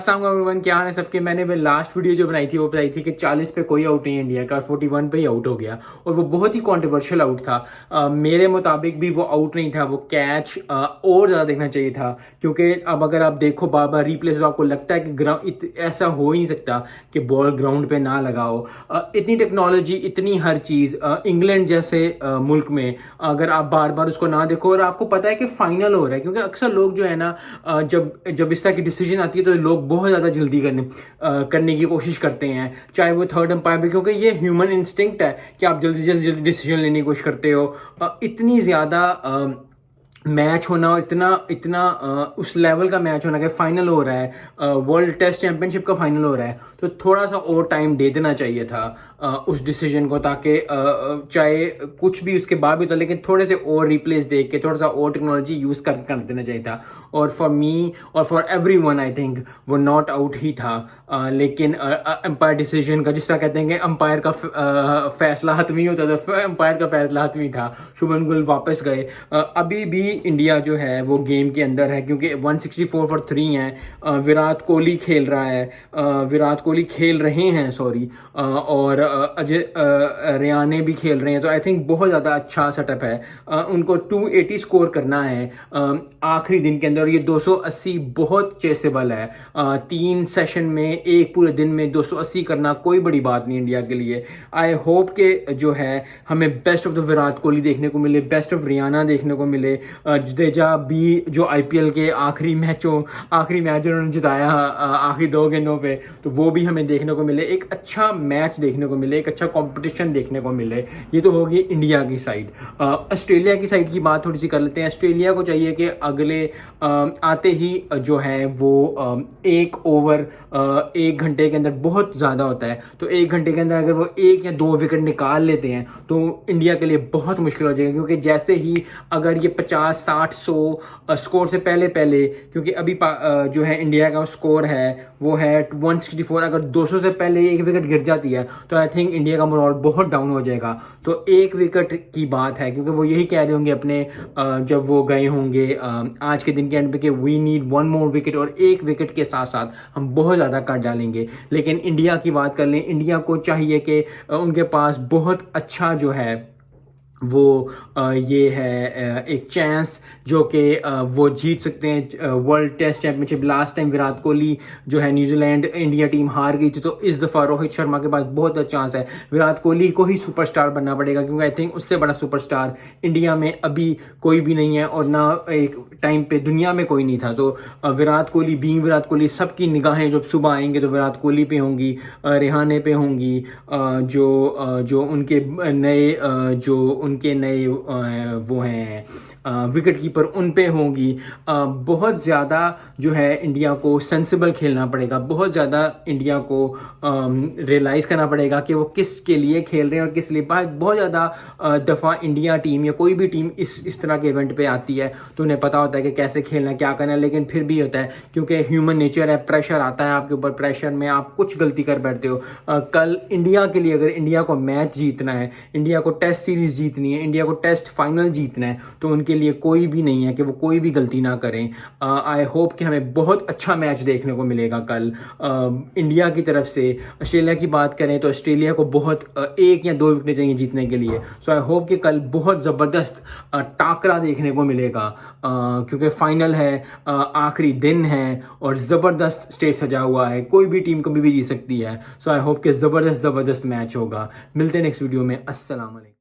अस्सलाम वालेकुम, क्या हाल है सबके। मैंने वो लास्ट वीडियो जो बनाई थी वो बताई थी कि 40 पे कोई आउट नहीं है इंडिया का, 41 पे ही आउट हो गया और वो बहुत ही कंट्रोवर्शियल आउट था। मेरे मुताबिक भी वो आउट नहीं था, वो कैच और ज़्यादा देखना चाहिए था। क्योंकि अब अगर आप देखो बार बार रिप्ले तो आपको लगता है कि ग्राउंड ऐसा हो ही नहीं सकता कि बॉल ग्राउंड पे ना लगाओ। इतनी टेक्नोलॉजी, इतनी हर चीज़ इंग्लैंड जैसे मुल्क में अगर आप बार बार उसको ना देखो और आपको पता है कि फाइनल हो रहा है। क्योंकि अक्सर लोग जो है ना जब जब इस तरह की डिसीजन आती है तो लोग बहुत ज़्यादा जल्दी करने की कोशिश करते हैं, चाहे वो थर्ड अंपायर भी। क्योंकि ये ह्यूमन इंस्टिंक्ट है कि आप जल्दी से जल्दी डिसीजन लेने की कोशिश करते हो। इतनी ज़्यादा मैच होना, इतना इतना उस लेवल का मैच होना कि फाइनल हो रहा है, वर्ल्ड टेस्ट चैंपियनशिप का फाइनल हो रहा है, तो थोड़ा सा और टाइम दे देना चाहिए था उस डिसीजन को, ताकि चाहे कुछ भी उसके बाद भी था लेकिन थोड़े से और रिप्लेस देख के थोड़ा सा और टेक्नोलॉजी यूज़ कर देना चाहिए था। और फॉर मी और for every one I think वो नॉट आउट ही था। लेकिन अंपायर डिसीजन का, जिस तरह कहते हैं कि अंपायर का फैसला हतमी होता था, अंपायर का फैसला हतमी था। शुभमन गिल वापस गए। अभी भी इंडिया जो है वो गेम के अंदर है क्योंकि 164 फॉर 3 है। विराट कोहली खेल रहा है, विराट कोहली खेल रहे हैं सॉरी, और अजय रैयाने भी खेल रहे हैं। तो आई थिंक बहुत ज़्यादा अच्छा सेटअप है। उनको 280 स्कोर करना है आखिरी दिन के अंदर। ये 280 बहुत चेसेबल है। 3 सेशन में एक पूरे दिन में 280 करना कोई बड़ी बात नहीं इंडिया के लिए। आई होप के जो है हमें best of the Virat Kohli देखने को मिले, बेस्ट ऑफ रैयाना देखने को मिले। जडेजा भी जो आईपीएल के आखिरी मैच उन्होंने जिताया आखिरी 2 गेंदों पे, तो वो भी हमें देखने को मिले। एक अच्छा मैच देखने को मिले, एक अच्छा कंपटीशन देखने को मिले। ये तो होगी इंडिया की साइड। ऑस्ट्रेलिया की साइड की बात थोड़ी सी कर लेते हैं। ऑस्ट्रेलिया को चाहिए कि अगले आते ही जो है वो 1 ओवर 1 घंटे के अंदर बहुत ज़्यादा होता है, तो 1 घंटे के अंदर अगर वो 1 या 2 विकेट निकाल लेते हैं तो इंडिया के लिए बहुत मुश्किल हो जाएगा। क्योंकि जैसे ही अगर ये 50, 60, 100 स्कोर से पहले क्योंकि अभी जो है इंडिया का स्कोर है वो है 164, अगर 200 से पहले 1 विकेट गिर जाती है तो आई थिंक इंडिया का मोरल बहुत डाउन हो जाएगा। तो 1 विकेट की बात है, क्योंकि वो यही कह रहे होंगे अपने जब वो गए होंगे आज के दिन के एंड पे कि वी नीड 1 मोर विकेट, और 1 विकेट के साथ साथ हम बहुत ज़्यादा कर डालेंगे। लेकिन इंडिया की बात कर लें, इंडिया को चाहिए कि उनके पास बहुत अच्छा जो है वो ये है एक चांस जो कि वो जीत सकते हैं world test championship. Last time Virat Kohli जो है न्यूजीलैंड इंडिया टीम हार गई थी, तो इस दफ़ा रोहित शर्मा के पास बहुत अच्छा चांस है। विराट कोहली को ही सुपरस्टार बनना पड़ेगा, क्योंकि आई थिंक उससे बड़ा सुपरस्टार इंडिया में अभी कोई भी नहीं है और ना एक टाइम पे दुनिया में कोई नहीं था। तो विराट कोहली बीइंग विराट कोहली, सबकी निगाहें जब सुबह आएंगे तो विराट कोहली पे होंगी, रेहाने पे होंगी, जो उनके नए वो हैं विकेट कीपर, उन पे होंगी। बहुत ज़्यादा जो है इंडिया को सेंसिबल खेलना पड़ेगा, बहुत ज़्यादा इंडिया को रियलाइज़ करना पड़ेगा कि वो किस के लिए खेल रहे हैं और किस लिए। बहुत ज़्यादा दफ़ा इंडिया टीम या कोई भी टीम इस तरह के इवेंट पे आती है तो उन्हें पता होता है कि कैसे खेलना, क्या करना है, लेकिन फिर भी होता है क्योंकि ह्यूमन नेचर है, प्रेशर आता है आपके ऊपर, प्रेशर में आप कुछ गलती कर बैठते हो। कल इंडिया के लिए, अगर इंडिया को मैच जीतना है, इंडिया को टेस्ट सीरीज़ जीतनी है, इंडिया को टेस्ट फाइनल जीतना है, तो उनके लिए कोई भी नहीं है कि वो कोई भी गलती ना करें। आई होप कि हमें बहुत अच्छा मैच देखने को मिलेगा कल इंडिया की तरफ से। ऑस्ट्रेलिया की बात करें तो ऑस्ट्रेलिया को बहुत 1 या 2 विकेट चाहिए जीतने के लिए। सो आई होप कि कल बहुत ज़बरदस्त टाकरा देखने को मिलेगा, क्योंकि फाइनल है, आखिरी दिन है और ज़बरदस्त स्टेज सजा हुआ है, कोई भी टीम कभी भी जीत सकती है। सो आई होप कि ज़बरदस्त मैच होगा। मिलते हैं नेक्स्ट वीडियो में। अस्सलाम वालेकुम।